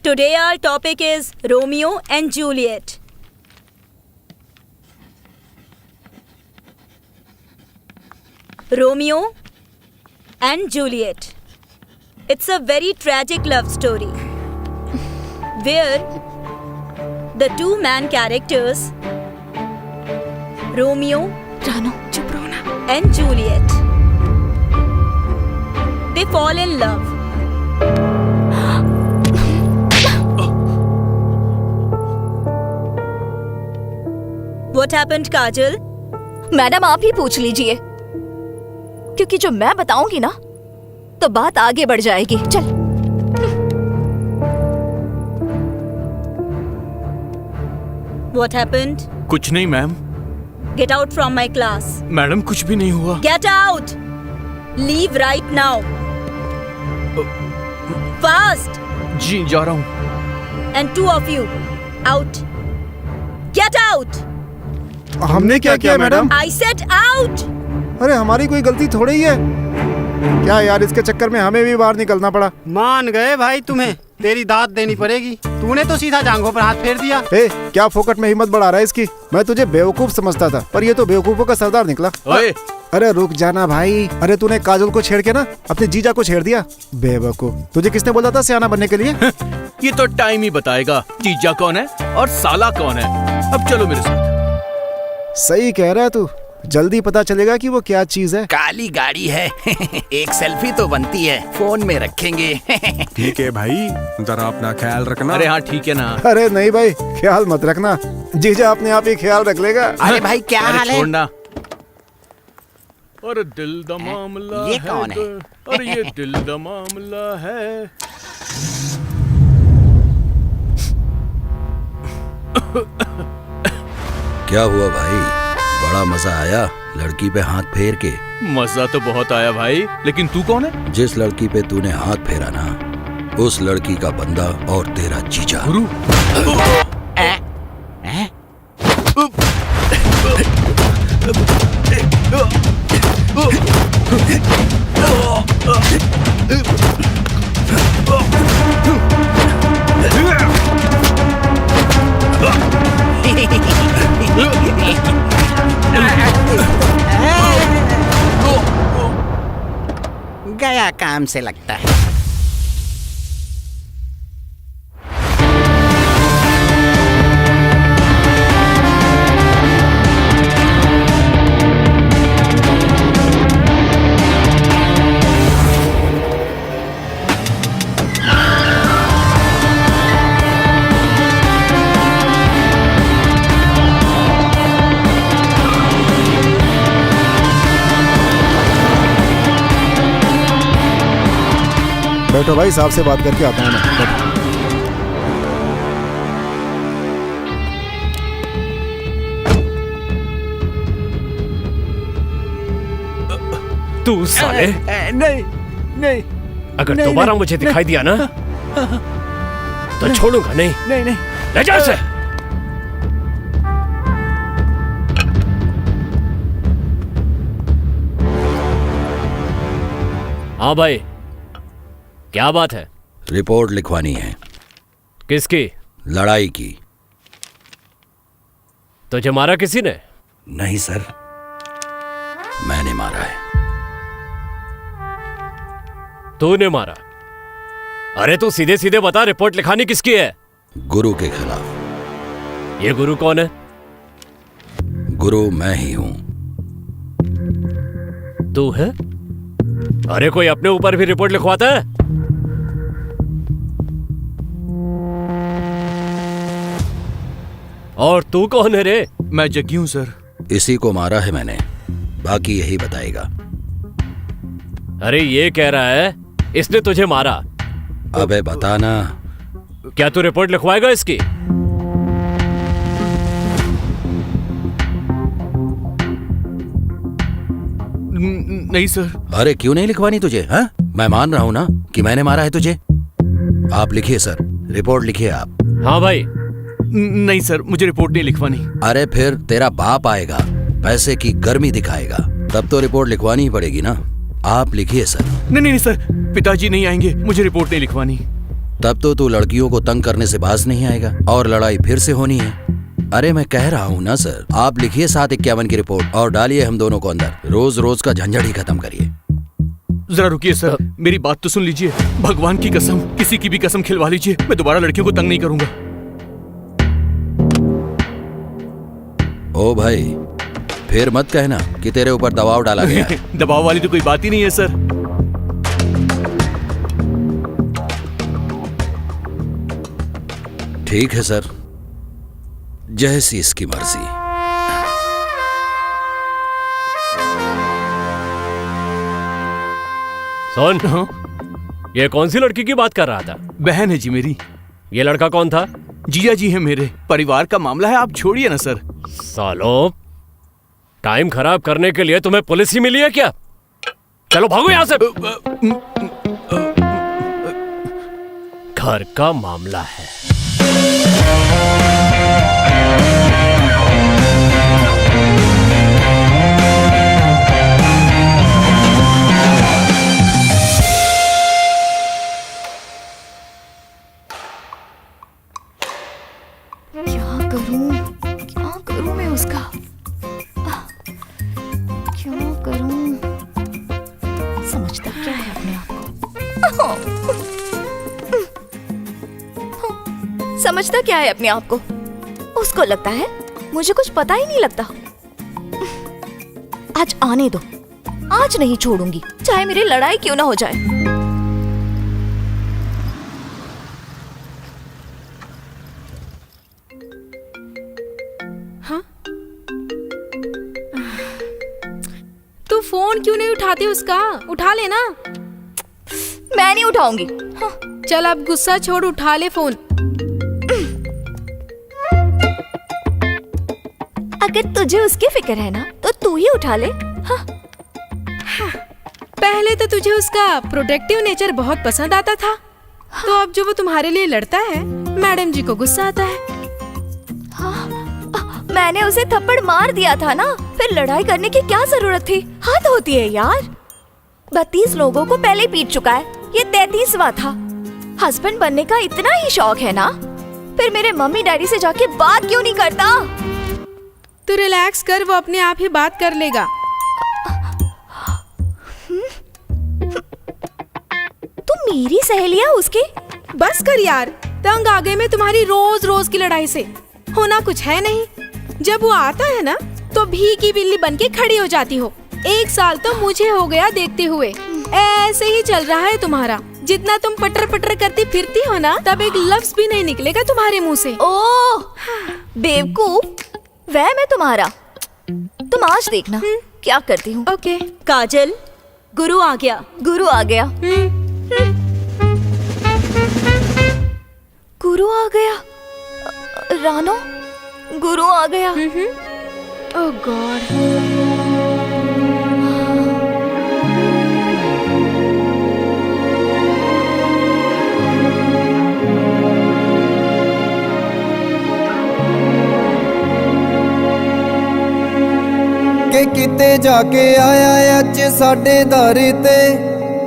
Today our topic is Romeo and Juliet. Romeo and Juliet. It's a very tragic love story where the two main characters, Romeo Ranu चुप रहो ना, and Juliet, they fall in love. What happened, Kajal? Madam आप ही पूछ लीजिए, क्योंकि जो मैं बताऊंगी ना तो बात आगे बढ़ जाएगी। चल। What happened? कुछ नहीं ma'am. Get out from my class. Madam कुछ भी नहीं हुआ। Get out! Leave right now. Fast! जी जा रहा हूँ। And two of you, out. Get out! हमने क्या किया मैडम? I said out! अरे हमारी कोई गलती थोड़ी ही है। क्या यार, इसके चक्कर में हमें भी बाहर निकलना पड़ा। मान गए भाई, तुम्हें तेरी दाद देनी पड़ेगी। तूने तो सीधा जांघों पर हाथ फेर दिया। ए, क्या फोकट में हिम्मत बढ़ा रहा है इसकी? मैं तुझे बेवकूफ समझता था, पर ये तो बेवकूफों का सरदार निकला। ओए! अरे रुक जाना भाई। अरे तूने काजल को छेड़ के ना अपने जीजा को छेड़ दिया। बेवकूफ, तुझे किसने बोला था सियाना बनने के लिए? ये तो टाइम ही बताएगा जीजा कौन है और साला कौन है। अब चलो मेरे साथ। सही कह रहा है तू, जल्दी पता चलेगा कि वो क्या चीज है। काली गाड़ी है। एक सेल्फी तो बनती है, फोन में रखेंगे। ठीक है भाई, जरा अपना ख्याल रखना। अरे हाँ ठीक है ना। अरे नहीं भाई, ख्याल मत रखना, जीजा अपने आप ही ख्याल रख लेगा। अरे भाई क्या हाल है? छोड़ना। अरे दिल दा मामला ये कौन है? अरे ये दिल दा मामला है। क्या हुआ भाई, बड़ा मजा आया लड़की पे हाथ फेर के? मजा तो बहुत आया भाई, लेकिन तू कौन है? जिस लड़की पे तूने हाथ फेरा ना, उस लड़की का बंदा और तेरा जीजा। गुरु गया काम से लगता है। बैठो भाई, साहब से बात करके आता हूँ मैं। बैठो। तू साले, नहीं नहीं, अगर दोबारा मुझे दिखाई दिया ना तो छोड़ूंगा नहीं। नहीं नहीं, ले जा इसे। हाँ भाई, क्या बात है? रिपोर्ट लिखवानी है। किसकी? लड़ाई की। तुझे मारा किसी ने? नहीं सर, मैंने मारा है। तूने मारा? अरे तू सीधे सीधे बता, रिपोर्ट लिखानी किसकी है? गुरु के खिलाफ। ये गुरु कौन है? गुरु मैं ही हूं। तू है? अरे कोई अपने ऊपर भी रिपोर्ट लिखवाता है? और तू कौन है रे? मैं जग्गी हूं सर। इसी को मारा है मैंने, बाकी यही बताएगा। अरे ये कह रहा है इसने तुझे मारा। अबे बताना। क्या तू रिपोर्ट लिखवाएगा इसकी? नहीं सर। अरे क्यों नहीं लिखवानी तुझे? हाँ, मैं मान रहा हूं ना कि मैंने मारा है तुझे। आप लिखिए सर, रिपोर्ट लिखिए आप। हाँ भाई। नहीं सर, मुझे रिपोर्ट नहीं लिखवानी। अरे फिर तेरा बाप आएगा, पैसे की गर्मी दिखाएगा, तब तो रिपोर्ट लिखवानी ही पड़ेगी ना। आप लिखिए सर। नहीं नहीं सर, पिताजी नहीं आएंगे, मुझे रिपोर्ट नहीं लिखवानी। तब तो तू लड़कियों को तंग करने से बाज नहीं आएगा और लड़ाई फिर से होनी है। अरे मैं कह रहा हूँ ना सर, आप लिखिए 751 की रिपोर्ट और डालिए हम दोनों को अंदर। रोज रोज का झंझट ही खत्म करिए। जरा रुकिए सर, मेरी बात तो सुन लीजिए। भगवान की कसम, किसी की भी कसम खिलवा लीजिए, मैं दोबारा लड़कियों को तंग नहीं करूंगा। ओ भाई, फिर मत कहना कि तेरे ऊपर दबाव डाला गया है। दबाव वाली तो कोई बात ही नहीं है सर। ठीक है सर, जैसी इसकी मर्जी। सुन, ये कौन सी लड़की की बात कर रहा था? बहन है जी मेरी। ये लड़का कौन था? जीजा जी है मेरे, परिवार का मामला है, आप छोड़िए ना सर। सालो, टाइम खराब करने के लिए तुम्हें पुलिस ही मिली है क्या? चलो भागो यहां से। घर का मामला है। क्या करूं मैं उसका? क्या करूं? समझता क्या है अपने आप को? समझता क्या है अपने आप को? उसको लगता है मुझे कुछ पता ही नहीं लगता। आज आने दो, आज नहीं छोड़ूंगी, चाहे मेरी लड़ाई क्यों ना हो जाए। तू फोन क्यों नहीं उठाती उसका? उठा लेना। मैं नहीं उठाऊंगी। चल अब गुस्सा छोड़, उठा ले फोन। अगर तुझे उसकी फिक्र है ना तो तू ही उठा ले। हाँ। पहले तो तुझे उसका प्रोटेक्टिव नेचर बहुत पसंद आता था, तो अब जो वो तुम्हारे लिए लड़ता है मैडम जी को गुस्सा आता है। मैंने उसे थप्पड़ मार दिया था ना, फिर लड़ाई करने की क्या जरूरत थी? हद होती है यार। 32 लोगों को पहले पीट चुका है, ये 33वां था। हस्बैंड बनने का इतना ही शौक है ना, फिर मेरे मम्मी डैडी से जाके बात क्यों नहीं करता? तू रिलैक्स कर, वो अपने आप ही बात कर लेगा। तू मेरी सहेली है उसकी? बस कर यार, तंग आ गए मैं तुम्हारी रोज रोज की लड़ाई से। होना कुछ है नहीं, जब वो आता है ना तो भीगी बिल्ली बनके खड़ी हो जाती हो। 1 साल तो मुझे हो गया देखते हुए। ऐसे ही चल रहा है तुम्हारा। जितना तुम पटर पटर करती फिरती हो ना, तब एक लफ्ज भी नहीं निकलेगा तुम्हारे मुंह से। ओह बेवकूफ, वह मैं तुम्हारा। तुम आज देखना क्या करती हूँ। ओके। काजल, गुरु आ गया। गुरु आ गया। गुरु आ गया। रानो, गुरु आ गया। ओह गॉड। ਕਿ ਕਿਤੇ ਜਾ ਕੇ ਆਇਆ ਅੱਜ ਸਾਡੇ ਦਰ ਤੇ,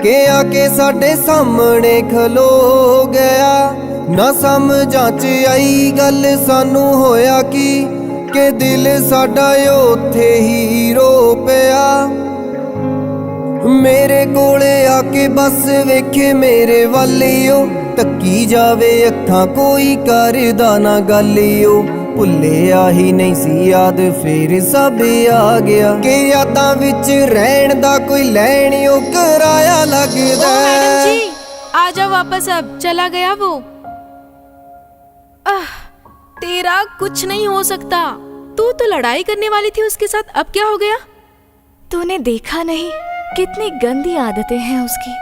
ਕਿ ਆ ਕੇ ਸਾਡੇ ਸਾਹਮਣੇ ਖਲੋ ਗਿਆ। ਨਾ ਸਮਝਾਂ ਚ ਆਈ ਗੱਲ ਸਾਨੂੰ ਹੋਇਆ ਕਿ ਦਿਲ ਸਾਡਾ ਉੱਥੇ ਹੀ ਰੋ ਪਿਆ। ਮੇਰੇ ਕੋਲੇ ਆ ਕੇ ਬਸ ਵੇਖੇ ਮੇਰੇ ਵੱਲਿਓ, ਤੱਕੀ ਜਾਵੇ ਅੱਖਾਂ ਕੋਈ ਕਰਦਾ ਨਾ ਗੱਲਿਓ। ਭੁੱਲਿਆ ਹੀ ਨਹੀਂ ਸੀ ਯਾਦ ਫੇਰ ਸਭ ਆ ਗਿਆ, ਕਿ ਯਾਦਾਂ ਵਿੱਚ ਰਹਿਣ ਦਾ ਕੋਈ ਲੈਣਿਓ ਕਿਰਾਇਆ ਲੱਗਦਾ। मैडम जी आ जाओ वापस, अब चला गया वो। तेरा कुछ नहीं हो सकता। तू तो लड़ाई करने वाली थी उसके साथ, अब क्या हो गया? तूने देखा नहीं कितनी गंदी आदतें हैं उसकी,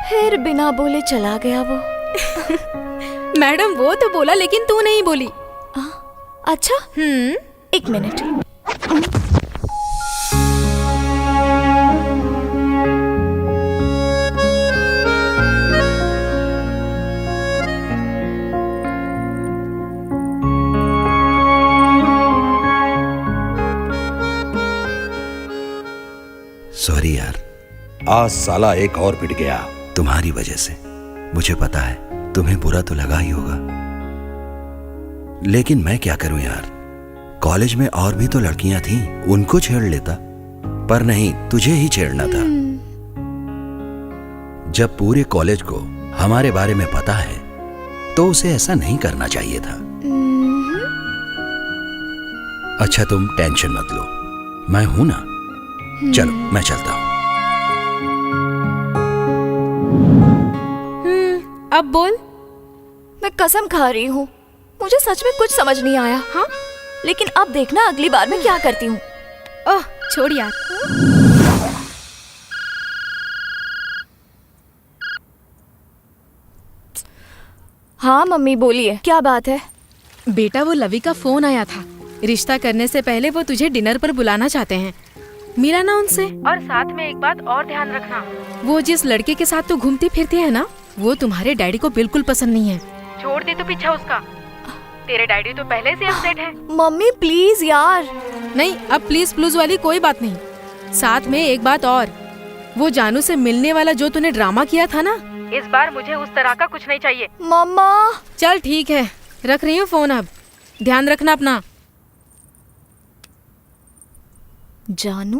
फिर बिना बोले चला गया वो। मैडम वो तो बोला लेकिन तू नहीं बोली। अच्छा, 1 मिनट। सॉरी यार, आज साला एक और पिट गया तुम्हारी वजह से। मुझे पता है तुम्हें बुरा तो लगा ही होगा, लेकिन मैं क्या करूं यार। कॉलेज में और भी तो लड़कियां थीं, उनको छेड़ लेता, पर नहीं, तुझे ही छेड़ना था। जब पूरे कॉलेज को हमारे बारे में पता है तो उसे ऐसा नहीं करना चाहिए था। अच्छा तुम टेंशन मत लो, मैं हूं ना। चलो मैं चलता हूं। अब बोल। मैं कसम खा रही हूँ, मुझे सच में कुछ समझ नहीं आया। हाँ, लेकिन अब देखना अगली बार मैं क्या करती हूँ। ओह छोड़ यार। हाँ मम्मी बोलिए, क्या बात है? बेटा वो लवी का फोन आया था। रिश्ता करने से पहले वो तुझे डिनर पर बुलाना चाहते हैं। मिला ना उनसे। और साथ में एक बात और ध्यान रखना, वो जिस लड़के के साथ तू घूमती फिरती है ना, वो तुम्हारे डैडी को बिल्कुल पसंद नहीं है। छोड़ दे तो पीछा उसका। तेरे डैडी तो पहले से अपसेट है। मम्मी प्लीज यार। नहीं, अब प्लीज प्लूज वाली कोई बात नहीं। साथ में एक बात और, वो जानू से मिलने वाला जो तूने ड्रामा किया था ना, इस बार मुझे उस तरह का कुछ नहीं चाहिए। मम्मा। चल ठीक है, रख रही हूँ फोन। अब ध्यान रखना अपना। जानू?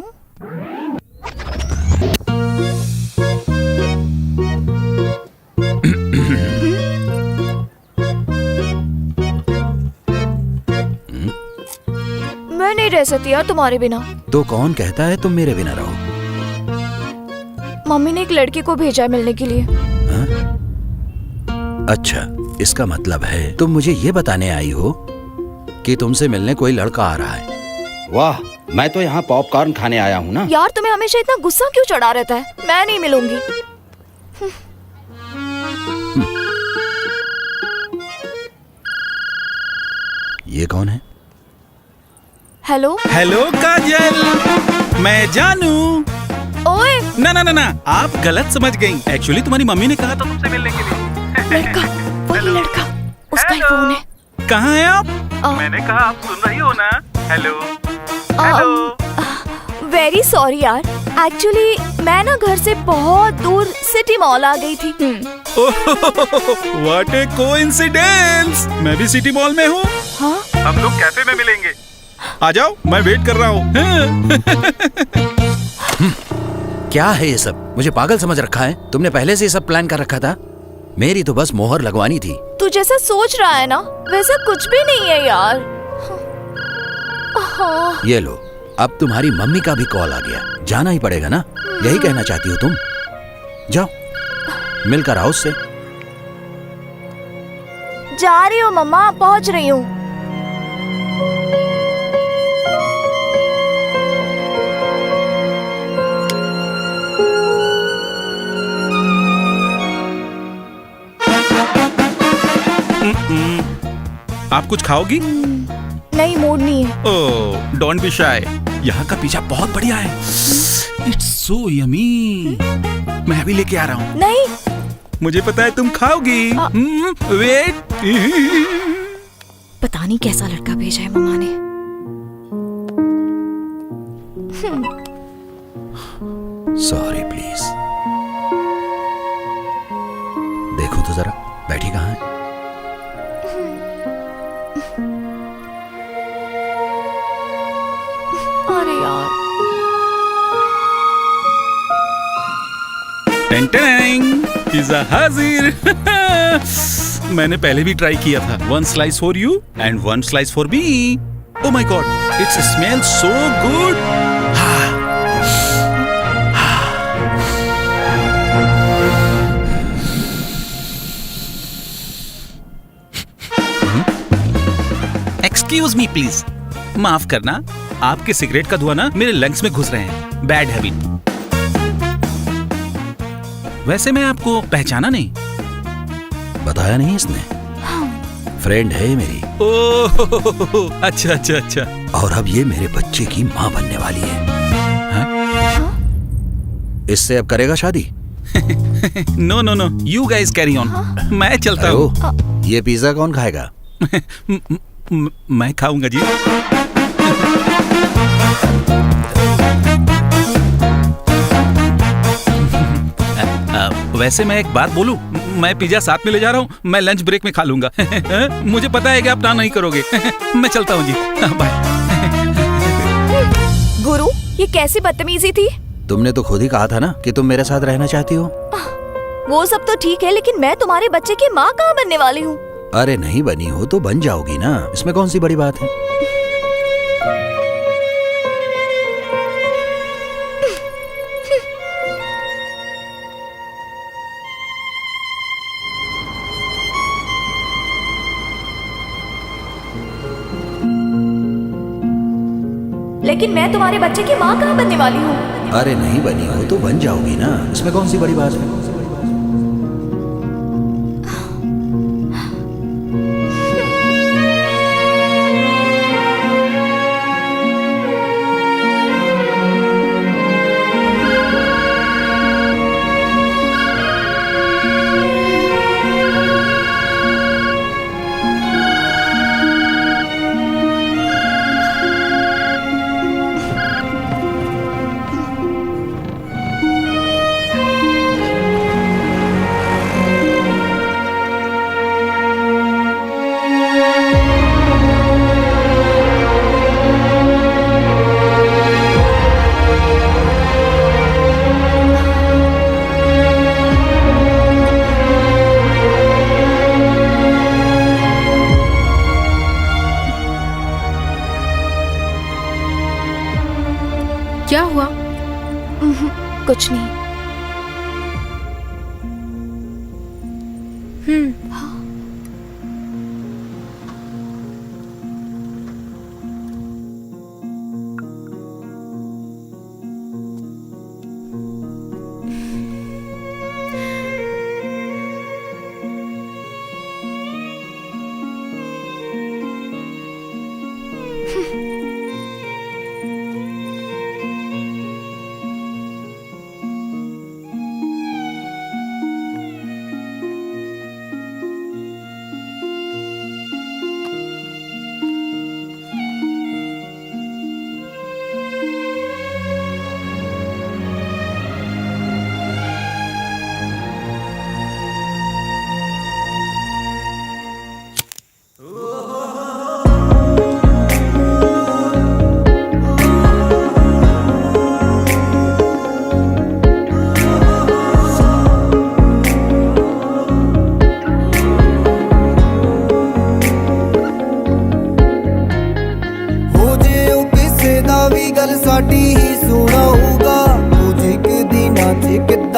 मैं नहीं रह सकती यार तुम्हारे बिना। तो कौन कहता है तुम मेरे बिना रहो? मम्मी ने एक लड़के को भेजा है मिलने के लिए। हा? अच्छा, इसका मतलब है तुम मुझे ये बताने आई हो कि तुमसे मिलने कोई लड़का आ रहा है। वाह, मैं तो यहाँ पॉपकॉर्न खाने आया हूँ ना। यार तुम्हें हमेशा इतना गुस्सा क्यों चढ़ा रहता है? मैं नहीं मिलूंगी। ये कौन है? हेलो हेलो काजल, मैं जानू। ओए ना ना ना ना, आप गलत समझ गई। एक्चुअली तुम्हारी मम्मी ने कहा था तुमसे मिलने के लिए। लड़का, वही लड़का, उसका ही फोन है। कहाँ हैं आप? मैंने कहा आप सुन रही हो ना। Hello hello. वेरी सॉरी यार, एक्चुअली मैं ना घर से बहुत दूर सिटी मॉल आ गई थी। व्हाट ए कोइंसिडेंस, मैं भी सिटी मॉल में हूँ। हाँ? हम लोग कैफे में मिलेंगे। आ जाओ, मैं वेट कर रहा हूँ। क्या है ये सब? मुझे पागल समझ रखा है? तुमने पहले से ये सब प्लान कर रखा था? मेरी तो बस मोहर लगवानी थी। तू जैसा सोच रहा है ना वैसा कुछ भी नहीं है यार। हाँ। ये लो, अब तुम्हारी मम्मी का भी कॉल आ गया, जाना ही पड़ेगा ना। यही कहना चाहती हो तुम? जाओ मिलकर आओ उससे। जा रही हूँ मम्मा, पहुँच रही हूँ। आप कुछ खाओगी? नहीं, मूड नहीं है। ओह, डोंट बी शाय। यहाँ का पिज्जा बहुत बढ़िया है। It's so yummy. मैं अभी लेके आ रहा हूँ। नहीं, मुझे पता है तुम खाओगी। वेट। पता नहीं कैसा लड़का भेजा है मम्मा ने। Sorry please. देखो तो जरा, बैठी कहाँ है? अरे यार। पिज्जा हाजिर। मैंने पहले भी ट्राई किया था। 1 slice for you and 1 slice for me. Oh my God, it's smell so good. Excuse me please, माफ करना, आपके सिगरेट का धुआं ना मेरे लंग्स में घुस रहे हैं। Bad habit. वैसे मैं आपको पहचाना नहीं। बताया नहीं इसने? फ्रेंड है मेरी। ओह, अच्छा अच्छा अच्छा। और अब ये मेरे बच्चे की माँ बनने वाली है। इससे अब करेगा शादी? No no no, you guys carry on. मैं चलता हूँ। ये पिज्जा कौन खाएगा? मैं खाऊंगा जी। वैसे मैं एक बात बोलूं, मैं पिज्जा साथ में ले जा रहा हूँ। मैं लंच ब्रेक में खा लूंगा। मुझे पता है कि आप ना नहीं करोगे। मैं चलता हूँ जी। बाय। गुरु, ये कैसी बदतमीजी थी? तुमने तो खुद ही कहा था ना कि तुम मेरे साथ रहना चाहती हो। वो सब तो ठीक है, लेकिन मैं तुम्हारे बच्चे की माँ कहाँ बनने वाली हूँ? अरे नहीं बनी हो तो बन जाओगी ना, इसमें कौन सी बड़ी बात है? लेकिन मैं तुम्हारे बच्चे की माँ कहाँ बनने वाली हूँ? अरे नहीं बनी हो तो बन जाओगी ना, इसमें कौन सी बड़ी बात है? क्या हुआ? कुछ नहीं।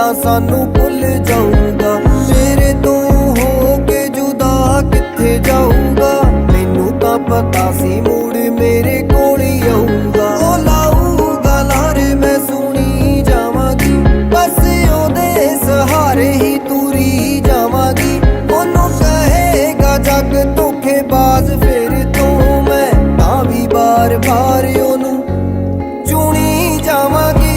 ਤਾਂ ਸਾਨੂੰ ਭੁੱਲ ਜਾਊਗਾ ਮੇਰੇ ਤੋਂ ਹੋ ਕੇ ਜੁਦਾ ਕਿੱਥੇ ਜਾਊਗਾ ਮੈਨੂੰ ਤਾਂ ਪਤਾ ਸੀ ਮੁੜ ਮੇਰੇ ਕੋਲ ਹੀ ਆਊਗਾ ਉਹ ਲਾਊਗਾ ਲਾਰੇ ਮੈਂ ਸੁਣੀ ਜਾਵਾਂਗੀ ਬਸ ਉਹਦੇ ਸਹਾਰੇ ਹੀ ਤੁਰੀ ਜਾਵਾਂਗੀ ਉਹਨੂੰ ਕਹੇਗਾ ਜੱਗ ਧੋਖੇਬਾਜ਼ ਫਿਰ ਤੋਂ ਮੈਂ ਤਾਂ ਵੀ ਬਾਰ-ਬਾਰ ਉਹਨੂੰ ਚੁਣੀ ਜਾਵਾਂਗੀ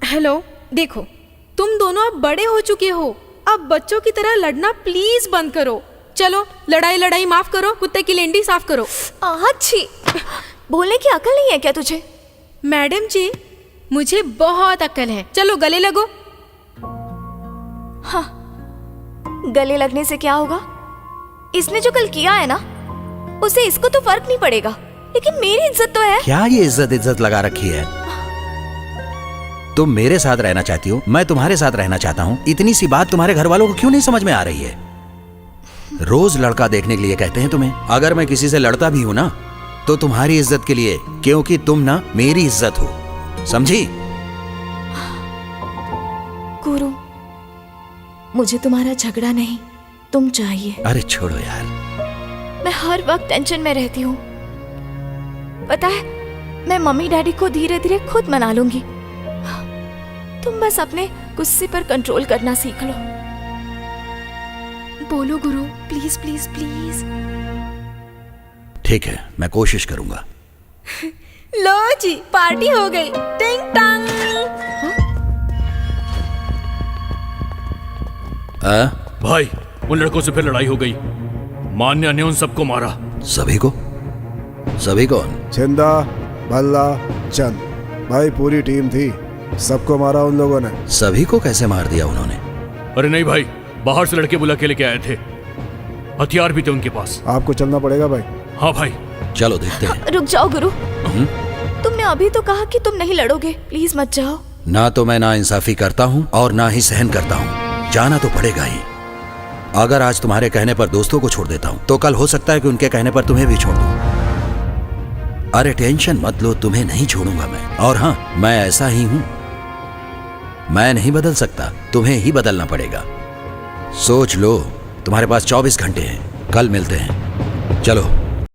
हेलो, देखो तुम दोनों अब बड़े हो चुके हो, अब बच्चों की तरह लड़ना प्लीज बंद करो। चलो लड़ाई माफ करो, कुत्ते की लेंडी साफ करो। अच्छी बोलने की अकल नहीं है क्या तुझे? मैडम जी मुझे बहुत अक्ल है, चलो गले लगो। हाँ, गले लगने से क्या होगा? इसने जो कल किया है ना, उसे इसको तो फर्क नहीं पड़ेगा, लेकिन मेरी इज्जत तो है। क्या ये इज्जत लगा रखी है? तुम मेरे साथ रहना चाहती हो, मैं तुम्हारे साथ रहना चाहता हूँ। इतनी सी बात तुम्हारे घर वालों को क्यों नहीं समझ में आ रही है? रोज लड़का देखने के लिए कहते हैं तुम्हें। अगर मैं किसी से लड़ता भी हूँ ना, तो तुम्हारी इज्जत के लिए, क्योंकि तुम ना मेरी इज्जत हो, समझी? गुरु, मुझे तुम्हारा झगड़ा नहीं, तुम चाहिए। अरे छोड़ो यार, मैं हर वक्त टेंशन में रहती हूँ। पता है, मैं मम्मी डैडी को धीरे धीरे खुद मना लूंगी। तुम बस अपने गुस्से पर कंट्रोल करना सीख लो। बोलो गुरु, प्लीज प्लीज प्लीज। ठीक है, मैं कोशिश करूंगा। लो जी, पार्टी हो गई। टिंग टांग। भाई, उन लड़कों से फिर लड़ाई हो गई। मान्या ने उन सबको मारा। सभी को? सभी कौन? छिंदा, भल्ला, चंद, भाई पूरी टीम थी, सबको मारा उन लोगों ने। सभी को कैसे मार दिया उन्होंने? अरे नहीं भाई, बाहर से लड़के बुला के लेके आए थे, हथियार भी थे उनके पास। आपको चलना पड़ेगा भाई। हाँ भाई, चलो देखते हैं। रुक जाओ गुरु, तुमने अभी तो कहा कि तुम नहीं लड़ोगे, प्लीज मत जाओ। ना तो मैं ना इंसाफी करता हूँ और ना ही सहन करता हूँ, जाना तो पड़ेगा ही। अगर आज तुम्हारे कहने पर दोस्तों को छोड़ देता हूँ, तो कल हो सकता है कि उनके कहने पर तुम्हें भी छोड़ दूँ। अरे टेंशन मत लो, तुम्हें नहीं छोड़ूंगा मैं। और हाँ, मैं ऐसा ही हूँ, मैं नहीं बदल सकता, तुम्हें ही बदलना पड़ेगा। सोच लो, तुम्हारे पास 24 घंटे हैं, कल मिलते हैं। चलो।